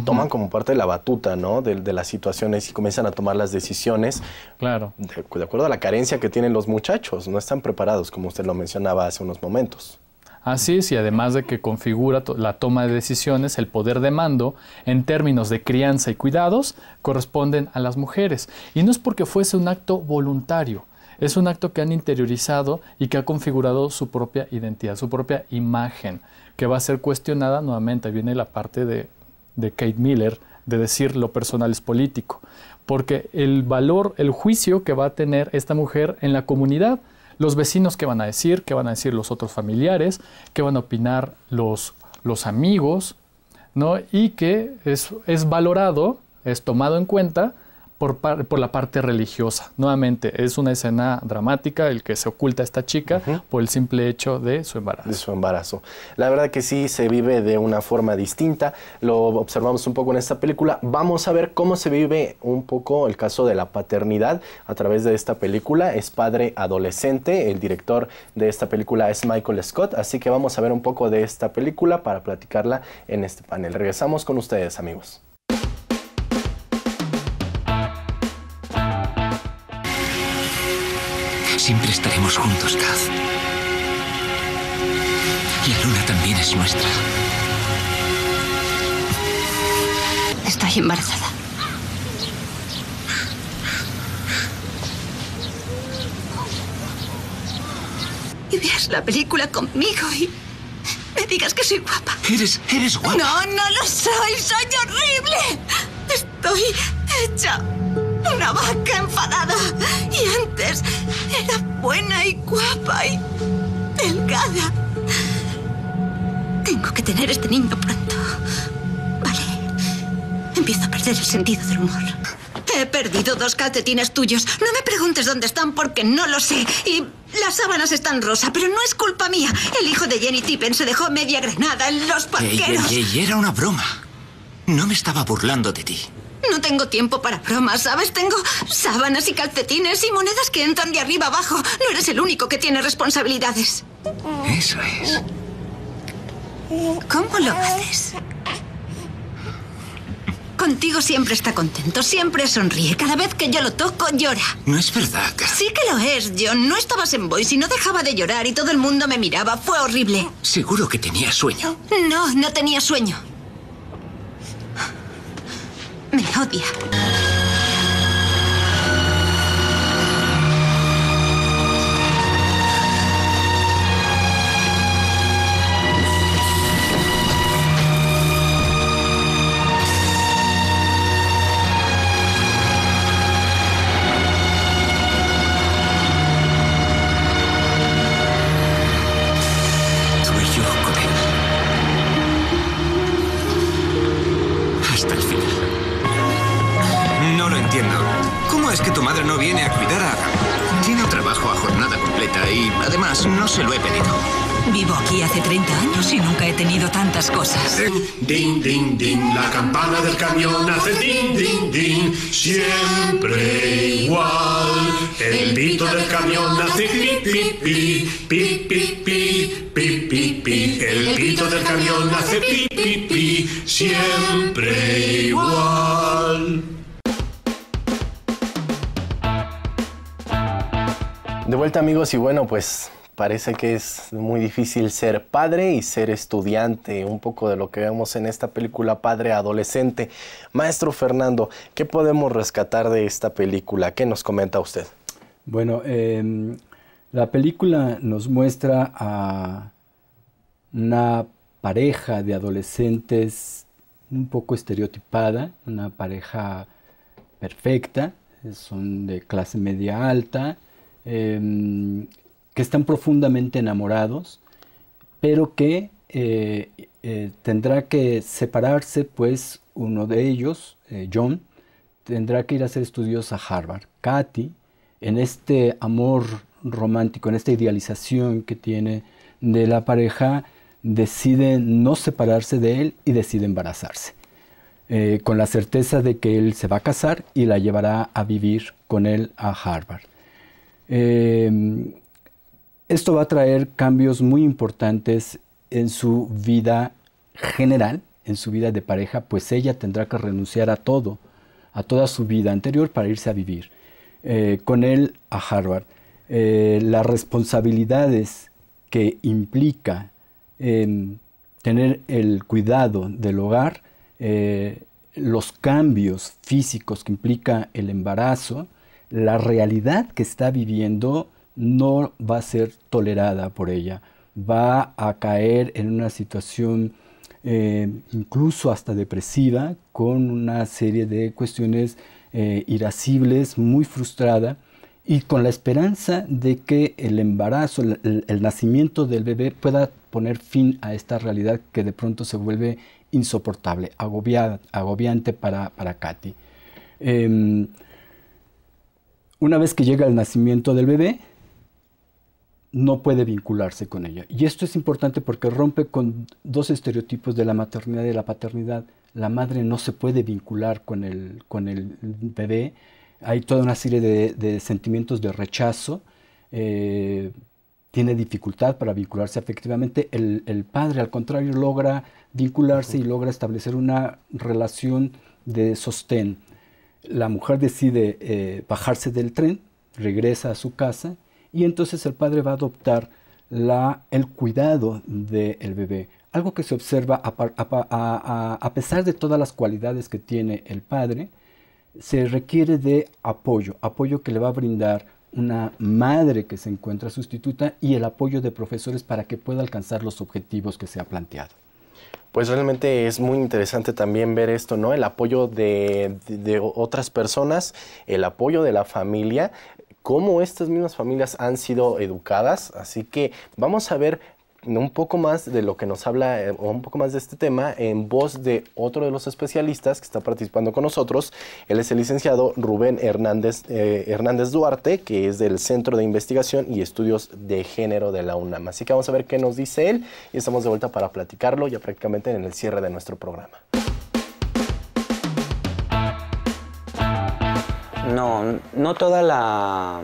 toman como parte de la batuta, ¿no?, de las situaciones y comienzan a tomar las decisiones. Claro. De acuerdo a la carencia que tienen los muchachos, no están preparados, como usted lo mencionaba hace unos momentos. Así es, y además de que configura la toma de decisiones, el poder de mando, en términos de crianza y cuidados, corresponden a las mujeres. Y no es porque fuese un acto voluntario, es un acto que han interiorizado y que ha configurado su propia identidad, su propia imagen, que va a ser cuestionada nuevamente. Viene la parte de Kate Miller, de decir lo personal es político, porque el valor, el juicio que va a tener esta mujer en la comunidad, los vecinos qué van a decir los otros familiares, qué van a opinar los amigos, ¿no? Y que es valorado, es tomado en cuenta por la parte religiosa. Nuevamente, es una escena dramática, el que se oculta a esta chica por el simple hecho de su embarazo. De su embarazo. La verdad que sí se vive de una forma distinta, lo observamos un poco en esta película. Vamos a ver cómo se vive un poco el caso de la paternidad a través de esta película. Es Padre Adolescente, el director de esta película es Michael Scott, así que vamos a ver un poco de esta película para platicarla en este panel. Regresamos con ustedes, amigos. Siempre estaremos juntos, Kaz. La luna también es nuestra. Estoy embarazada. Y veas la película conmigo y me digas que soy guapa. Eres guapa. No, no lo soy horrible. Estoy hecha una vaca enfadada. Y antes era buena y guapa y delgada. Tengo que tener este niño pronto. Vale. Empiezo a perder el sentido del humor. He perdido 2 calcetines tuyos. No me preguntes dónde están porque no lo sé. Y las sábanas están rosa, pero no es culpa mía. El hijo de Jenny Tippen se dejó media granada en los parqueros. Era una broma. No me estaba burlando de ti. No tengo tiempo para bromas, ¿sabes? Tengo sábanas y calcetines y monedas que entran de arriba abajo. No eres el único que tiene responsabilidades. Eso es. ¿Cómo lo haces? Contigo siempre está contento, siempre sonríe. Cada vez que yo lo toco, llora. No es verdad, Kaz. Sí que lo es, John. No estabas en Boise y no dejaba de llorar y todo el mundo me miraba. Fue horrible. Seguro que tenía sueño. No, no tenía sueño. Me odia. No viene a cuidar a... Tiene un trabajo a jornada completa y además no se lo he pedido. Vivo aquí hace 30 años y nunca he tenido tantas cosas. Din, din, din, la campana del camión hace din, din, din, siempre igual. El pito del camión hace pi, pi, pi, pi, pi, pi, pi, pi, pi. El pito del camión hace pi, pi, pi, siempre igual. De vuelta, amigos, y bueno, pues parece que es muy difícil ser padre y ser estudiante, un poco de lo que vemos en esta película Padre Adolescente. Maestro Fernando, ¿qué podemos rescatar de esta película? ¿Qué nos comenta usted? Bueno, la película nos muestra a una pareja de adolescentes un poco estereotipada, una pareja perfecta, son de clase media alta, que están profundamente enamorados, pero que tendrá que separarse, pues uno de ellos, John, tendrá que ir a hacer estudios a Harvard. Katy, en este amor romántico, en esta idealización que tiene de la pareja, decide no separarse de él y decide embarazarse, con la certeza de que él se va a casar y la llevará a vivir con él a Harvard. Esto va a traer cambios muy importantes en su vida general, en su vida de pareja, pues ella tendrá que renunciar a todo, a toda su vida anterior para irse a vivir con él a Harvard. Las responsabilidades que implica tener el cuidado del hogar, los cambios físicos que implica el embarazo, la realidad que está viviendo no va a ser tolerada por ella. Va a caer en una situación incluso hasta depresiva, con una serie de cuestiones irascibles, muy frustrada, y con la esperanza de que el embarazo, el nacimiento del bebé pueda poner fin a esta realidad que de pronto se vuelve insoportable, agobiante para Katy. una vez que llega el nacimiento del bebé, no puede vincularse con ella. Y esto es importante porque rompe con dos estereotipos de la maternidad y la paternidad. La madre no se puede vincular con el bebé. Hay toda una serie de sentimientos de rechazo. Tiene dificultad para vincularse afectivamente. El padre, al contrario, logra vincularse y logra establecer una relación de sostén. La mujer decide bajarse del tren, regresa a su casa, y entonces el padre va a adoptar el cuidado del bebé. Algo que se observa a pesar de todas las cualidades que tiene el padre, se requiere de apoyo que le va a brindar una madre que se encuentra sustituta y el apoyo de profesores para que pueda alcanzar los objetivos que se ha planteado. Pues realmente es muy interesante también ver esto, ¿no? El apoyo de otras personas, el apoyo de la familia, cómo estas mismas familias han sido educadas. Así que vamos a ver un poco más de lo que nos habla, o un poco más de este tema, en voz de otro de los especialistas que está participando con nosotros. Él es el licenciado Rubén Hernández Duarte, que es del Centro de Investigación y Estudios de Género de la UNAM. Así que vamos a ver qué nos dice él y estamos de vuelta para platicarlo ya prácticamente en el cierre de nuestro programa. No toda la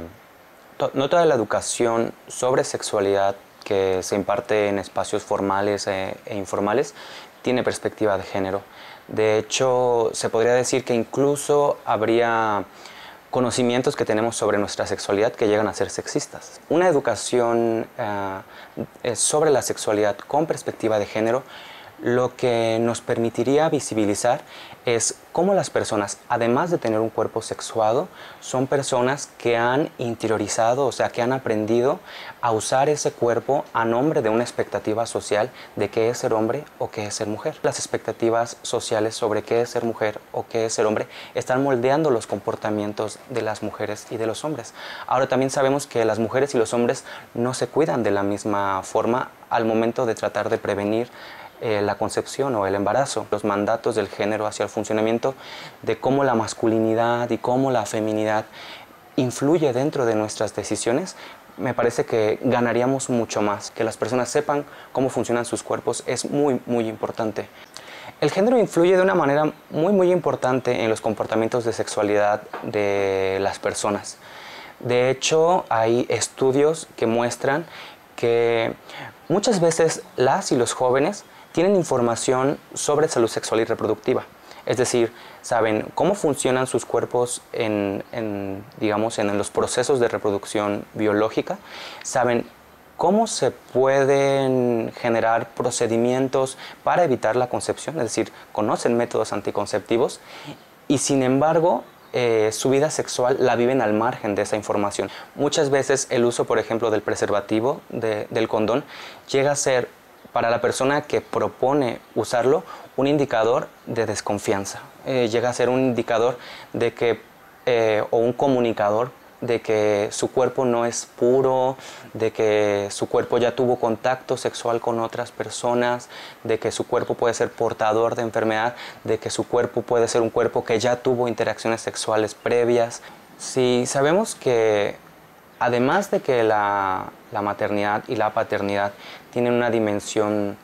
educación sobre sexualidad que se imparte en espacios formales e informales tiene perspectiva de género. De hecho, se podría decir que incluso habría conocimientos que tenemos sobre nuestra sexualidad que llegan a ser sexistas. Una educación sobre la sexualidad con perspectiva de género lo que nos permitiría visibilizar es cómo las personas, además de tener un cuerpo sexuado, son personas que han interiorizado, o sea, que han aprendido a usar ese cuerpo a nombre de una expectativa social de qué es ser hombre o qué es ser mujer. Las expectativas sociales sobre qué es ser mujer o qué es ser hombre están moldeando los comportamientos de las mujeres y de los hombres. Ahora también sabemos que las mujeres y los hombres no se cuidan de la misma forma al momento de tratar de prevenir la concepción o el embarazo. Los mandatos del género hacia el funcionamiento de cómo la masculinidad y cómo la feminidad influye dentro de nuestras decisiones, me parece que ganaríamos mucho más. Que las personas sepan cómo funcionan sus cuerpos es muy, muy importante. El género influye de una manera muy, muy importante en los comportamientos de sexualidad de las personas. De hecho, hay estudios que muestran que muchas veces las y los jóvenes tienen información sobre salud sexual y reproductiva. Es decir, saben cómo funcionan sus cuerpos digamos, en los procesos de reproducción biológica, saben cómo se pueden generar procedimientos para evitar la concepción, es decir, conocen métodos anticonceptivos y sin embargo su vida sexual la viven al margen de esa información. Muchas veces el uso, por ejemplo, del preservativo, del condón, llega a ser para la persona que propone usarlo un indicador de desconfianza. Llega a ser un indicador de que, o un comunicador de que su cuerpo no es puro, de que su cuerpo ya tuvo contacto sexual con otras personas, de que su cuerpo puede ser portador de enfermedad, de que su cuerpo puede ser un cuerpo que ya tuvo interacciones sexuales previas. Si sabemos que además de que la maternidad y la paternidad tienen una dimensión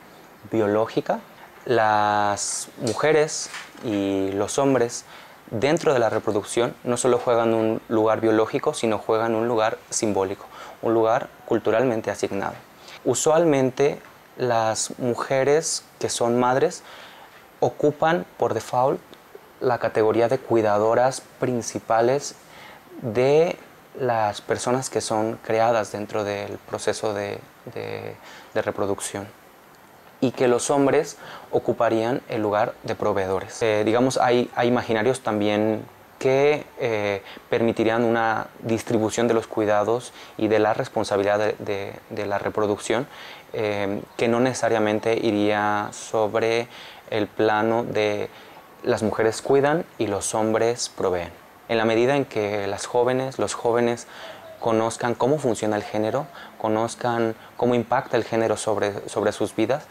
biológica, las mujeres y los hombres dentro de la reproducción no solo juegan un lugar biológico, sino juegan un lugar simbólico, un lugar culturalmente asignado. Usualmente las mujeres que son madres ocupan por default la categoría de cuidadoras principales de las personas que son creadas dentro del proceso de reproducción y que los hombres ocuparían el lugar de proveedores. Digamos, hay imaginarios también que permitirían una distribución de los cuidados y de la responsabilidad de la reproducción que no necesariamente iría sobre el plano de las mujeres cuidan y los hombres proveen. En la medida en que los jóvenes conozcan cómo funciona el género, conozcan cómo impacta el género sobre sus vidas,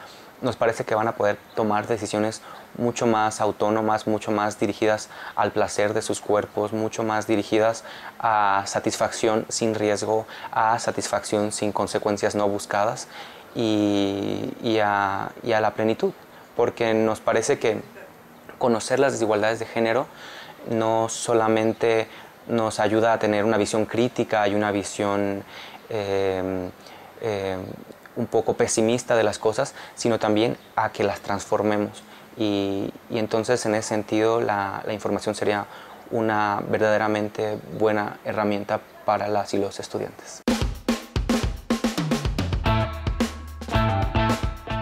nos parece que van a poder tomar decisiones mucho más autónomas, mucho más dirigidas al placer de sus cuerpos, mucho más dirigidas a satisfacción sin riesgo, a satisfacción sin consecuencias no buscadas y a la plenitud, porque nos parece que conocer las desigualdades de género no solamente nos ayuda a tener una visión crítica y una visión un poco pesimista de las cosas, sino también a que las transformemos. Y entonces, en ese sentido, la información sería una verdaderamente buena herramienta para las y los estudiantes.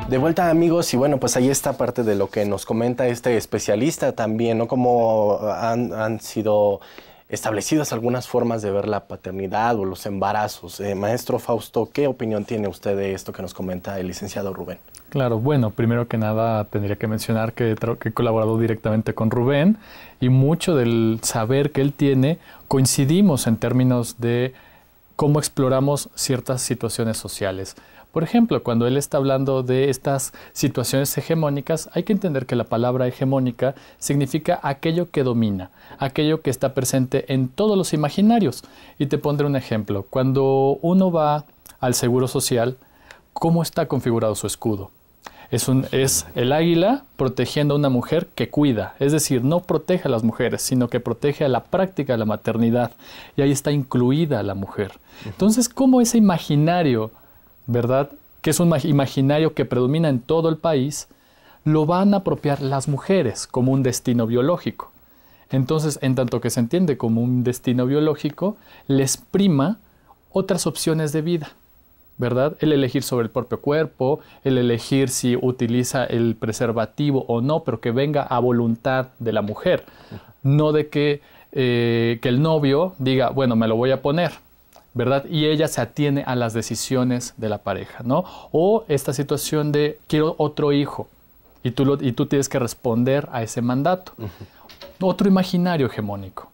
De vuelta, amigos, y bueno, pues ahí está parte de lo que nos comenta este especialista también, ¿no? Cómo han sido establecidas algunas formas de ver la paternidad o los embarazos. Maestro Fausto, ¿qué opinión tiene usted de esto que nos comenta el licenciado Rubén? Claro, bueno, primero que nada tendría que mencionar que he colaborado directamente con Rubén y mucho del saber que él tiene coincidimos en términos de cómo exploramos ciertas situaciones sociales. Por ejemplo, cuando él está hablando de estas situaciones hegemónicas, hay que entender que la palabra hegemónica significa aquello que domina, aquello que está presente en todos los imaginarios. Y te pondré un ejemplo. Cuando uno va al Seguro Social, ¿cómo está configurado su escudo? Es el águila protegiendo a una mujer que cuida, es decir, no protege a las mujeres, sino que protege a la práctica de la maternidad. Y ahí está incluida la mujer. Entonces, ¿cómo ese imaginario, ¿verdad?, que es un imaginario que predomina en todo el país, lo van a apropiar las mujeres como un destino biológico? Entonces, en tanto que se entiende como un destino biológico, les prima otras opciones de vida, ¿verdad? El elegir sobre el propio cuerpo, el elegir si utiliza el preservativo o no, pero que venga a voluntad de la mujer, no de que el novio diga, bueno, me lo voy a poner, ¿verdad? Y ella se atiene a las decisiones de la pareja, ¿no? O esta situación de quiero otro hijo y tú tienes que responder a ese mandato. Otro imaginario hegemónico.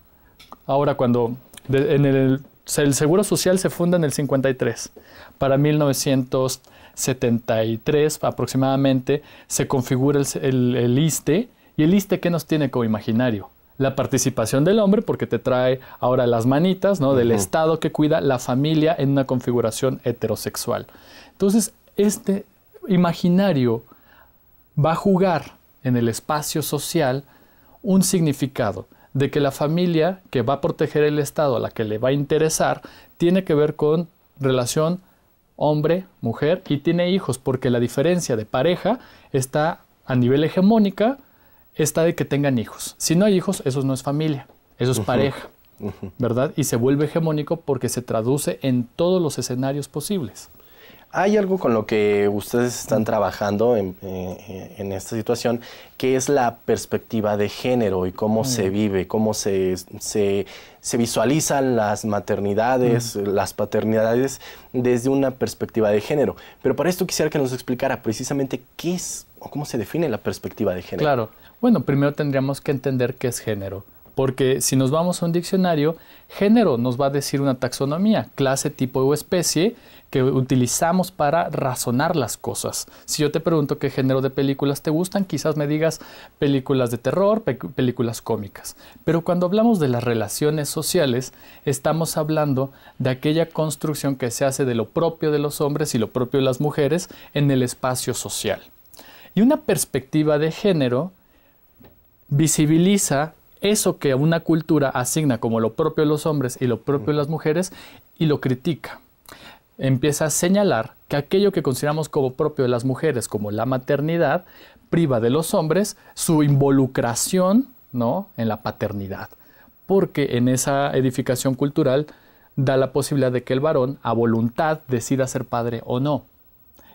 Ahora, cuando el Seguro Social se funda en el 53, para 1973 aproximadamente se configura el ISSSTE, y el ISSSTE, ¿qué nos tiene como imaginario? La participación del hombre, porque te trae ahora las manitas, ¿no?, del Estado que cuida la familia en una configuración heterosexual. Entonces, este imaginario va a jugar en el espacio social un significado de que la familia que va a proteger el Estado, a la que le va a interesar, tiene que ver con relación hombre-mujer y tiene hijos, porque la diferencia de pareja está a nivel hegemónica, está de que tengan hijos. Si no hay hijos, eso no es familia, eso es pareja, ¿verdad? Y se vuelve hegemónico porque se traduce en todos los escenarios posibles. Hay algo con lo que ustedes están trabajando en esta situación, que es la perspectiva de género y cómo se vive, cómo se visualizan las maternidades, las paternidades desde una perspectiva de género. Pero para esto quisiera que nos explicara precisamente qué es o cómo se define la perspectiva de género. Claro. Bueno, primero tendríamos que entender qué es género. Porque si nos vamos a un diccionario, género nos va a decir una taxonomía, clase, tipo o especie que utilizamos para razonar las cosas. Si yo te pregunto qué género de películas te gustan, quizás me digas películas de terror, películas cómicas. Pero cuando hablamos de las relaciones sociales, estamos hablando de aquella construcción que se hace de lo propio de los hombres y lo propio de las mujeres en el espacio social. Y una perspectiva de género visibiliza eso que una cultura asigna como lo propio de los hombres y lo propio de las mujeres y lo critica. Empieza a señalar que aquello que consideramos como propio de las mujeres, como la maternidad, priva de los hombres su involucración, ¿no?, en la paternidad. Porque en esa edificación cultural da la posibilidad de que el varón a voluntad decida ser padre o no.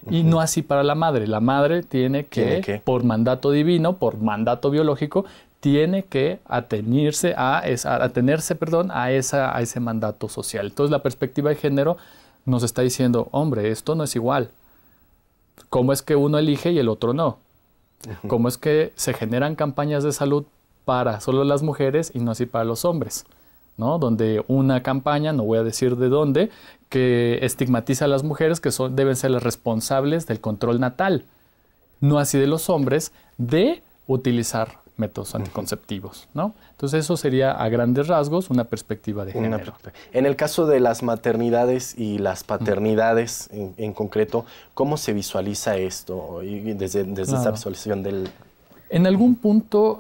Y no así para la madre. La madre tiene que, por mandato divino, por mandato biológico, tiene que atenerse a ese mandato social. Entonces la perspectiva de género nos está diciendo, hombre, esto no es igual. ¿Cómo es que uno elige y el otro no? ¿Cómo es que se generan campañas de salud para solo las mujeres y no así para los hombres? ¿No? Donde una campaña, no voy a decir de dónde, que estigmatiza a las mujeres que deben ser las responsables del control natal. No así de los hombres, de utilizar métodos anticonceptivos, ¿no? Entonces eso sería a grandes rasgos una perspectiva de género. En el caso de las maternidades y las paternidades en concreto, ¿cómo se visualiza esto y desde esa visualización del...? En algún punto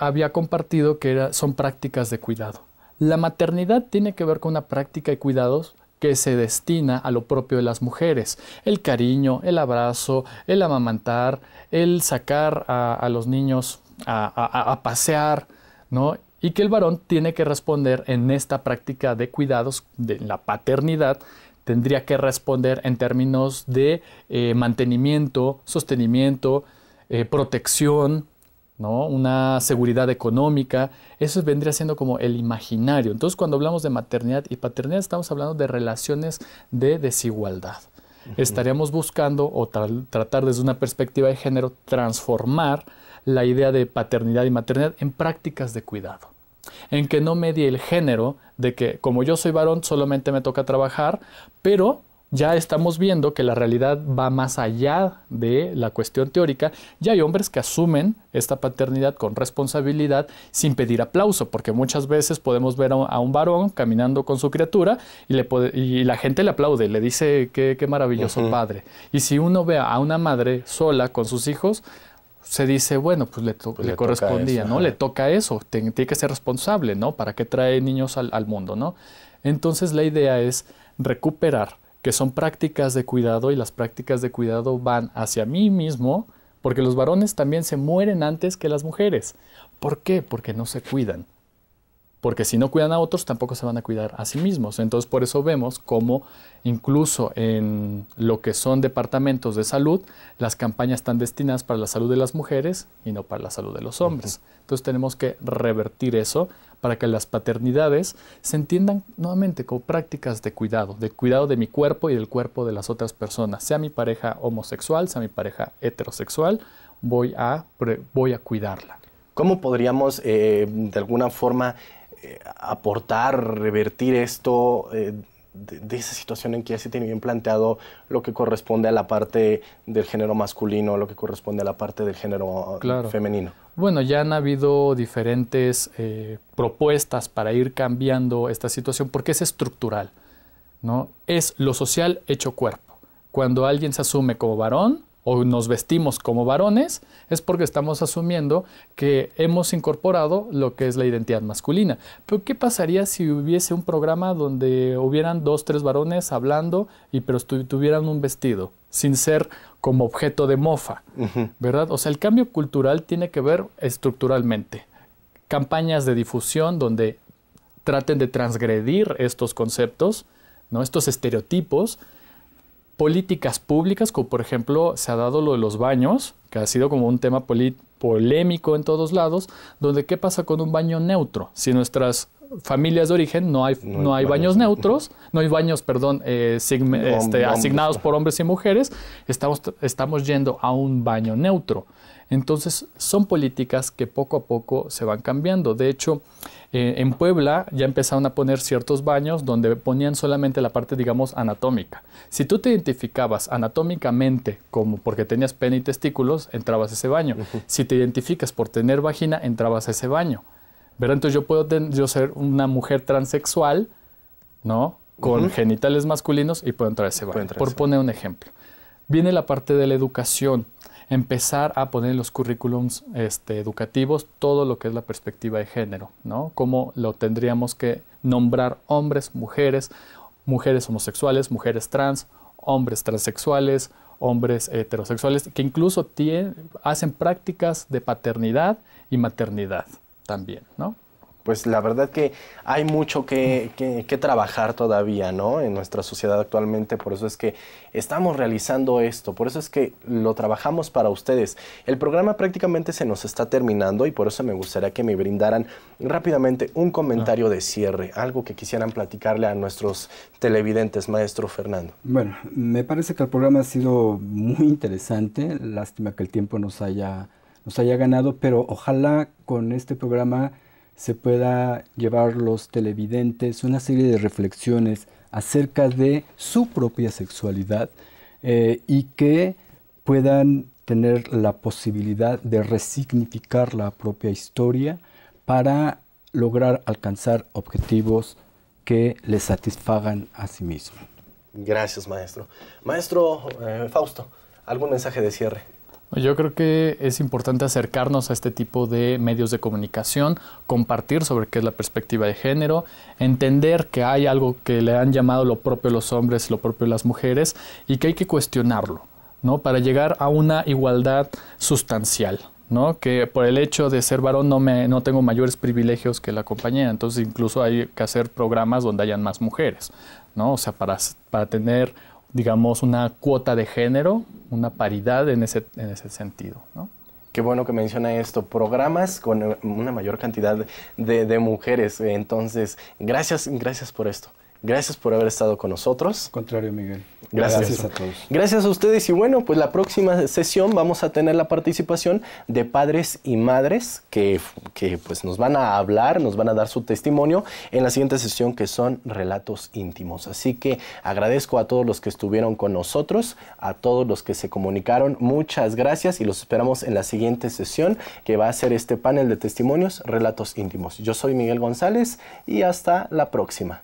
había compartido que son prácticas de cuidado. La maternidad tiene que ver con una práctica de cuidados que se destina a lo propio de las mujeres. El cariño, el abrazo, el amamantar, el sacar a los niños a pasear, ¿no? Y que el varón tiene que responder en esta práctica de cuidados de la paternidad, tendría que responder en términos de mantenimiento, sostenimiento, protección, ¿no? Una seguridad económica. Eso vendría siendo como el imaginario. Entonces, cuando hablamos de maternidad y paternidad, estamos hablando de relaciones de desigualdad. Estaríamos buscando o tratar desde una perspectiva de género transformar la idea de paternidad y maternidad en prácticas de cuidado, en que no medie el género de que como yo soy varón solamente me toca trabajar, pero ya estamos viendo que la realidad va más allá de la cuestión teórica. Ya hay hombres que asumen esta paternidad con responsabilidad sin pedir aplauso, porque muchas veces podemos ver a un varón caminando con su criatura y la gente le aplaude, le dice qué maravilloso padre. Y si uno ve a una madre sola con sus hijos, se dice, bueno, pues le correspondía, eso, ¿no? Le toca eso, tiene que ser responsable, ¿no? ¿Para qué trae niños al mundo, ¿no? Entonces la idea es recuperar que son prácticas de cuidado, y las prácticas de cuidado van hacia mí mismo, porque los varones también se mueren antes que las mujeres. ¿Por qué? Porque no se cuidan. Porque si no cuidan a otros, tampoco se van a cuidar a sí mismos. Entonces, por eso vemos cómo incluso en lo que son departamentos de salud, las campañas están destinadas para la salud de las mujeres y no para la salud de los hombres. Entonces, tenemos que revertir eso para que las paternidades se entiendan nuevamente como prácticas de cuidado de mi cuerpo y del cuerpo de las otras personas. Sea mi pareja homosexual, sea mi pareja heterosexual, voy a cuidarla. ¿Cómo podríamos, de alguna forma, aportar, revertir esto de esa situación en que ya se tiene bien planteado lo que corresponde a la parte del género masculino, lo que corresponde a la parte del género femenino? Bueno, ya han habido diferentes propuestas para ir cambiando esta situación porque es estructural, ¿no? Es lo social hecho cuerpo. Cuando alguien se asume como varón o nos vestimos como varones, es porque estamos asumiendo que hemos incorporado lo que es la identidad masculina. Pero ¿qué pasaría si hubiese un programa donde hubieran 2, 3 varones hablando pero tuvieran un vestido, sin ser como objeto de mofa, ¿verdad? O sea, el cambio cultural tiene que ver estructuralmente. Campañas de difusión donde traten de transgredir estos conceptos, ¿no? Estos estereotipos. Políticas públicas, como por ejemplo se ha dado lo de los baños, que ha sido como un tema polémico en todos lados, donde ¿qué pasa con un baño neutro? Si nuestras familias de origen no hay baños neutros, no hay baños, asignados por hombres y mujeres, estamos yendo a un baño neutro. Entonces son políticas que poco a poco se van cambiando. De hecho, en Puebla ya empezaron a poner ciertos baños donde ponían solamente la parte, digamos, anatómica. Si tú te identificabas anatómicamente como porque tenías pene y testículos, entrabas a ese baño. Si te identificas por tener vagina, entrabas a ese baño, ¿verdad? Entonces yo puedo ser una mujer transexual, ¿no? Con genitales masculinos y puedo entrar a ese baño, por poner un ejemplo. Viene la parte de la educación. Empezar a poner en los currículums educativos todo lo que es la perspectiva de género, ¿no? Cómo lo tendríamos que nombrar hombres, mujeres homosexuales, mujeres trans, hombres transexuales, hombres heterosexuales, que incluso hacen prácticas de paternidad y maternidad también, ¿no? Pues la verdad que hay mucho que trabajar todavía, ¿no? En nuestra sociedad actualmente, por eso es que estamos realizando esto, por eso es que lo trabajamos para ustedes. El programa prácticamente se nos está terminando y por eso me gustaría que me brindaran rápidamente un comentario de cierre, algo que quisieran platicarle a nuestros televidentes, maestro Fernando. Bueno, me parece que el programa ha sido muy interesante, lástima que el tiempo nos haya ganado, pero ojalá con este programa se pueda llevar los televidentes una serie de reflexiones acerca de su propia sexualidad y que puedan tener la posibilidad de resignificar la propia historia para lograr alcanzar objetivos que les satisfagan a sí mismos. Gracias, maestro. Maestro Fausto, ¿algún mensaje de cierre? Yo creo que es importante acercarnos a este tipo de medios de comunicación, compartir sobre qué es la perspectiva de género, entender que hay algo que le han llamado lo propio de los hombres, lo propio de las mujeres, y que hay que cuestionarlo, ¿no? Para llegar a una igualdad sustancial, ¿no? Que por el hecho de ser varón no tengo mayores privilegios que la compañera, entonces incluso hay que hacer programas donde hayan más mujeres, ¿no? O sea, para tener, digamos, una cuota de género, una paridad en ese sentido, ¿no? Qué bueno que menciona esto, programas con una mayor cantidad de mujeres. Entonces, gracias por esto. Gracias por haber estado con nosotros. Al contrario, Miguel. Gracias a todos. Gracias a ustedes. Y bueno, pues la próxima sesión vamos a tener la participación de padres y madres que pues nos van a hablar, nos van a dar su testimonio en la siguiente sesión, que son relatos íntimos. Así que agradezco a todos los que estuvieron con nosotros, a todos los que se comunicaron. Muchas gracias y los esperamos en la siguiente sesión, que va a ser este panel de testimonios, relatos íntimos. Yo soy Miguel González y hasta la próxima.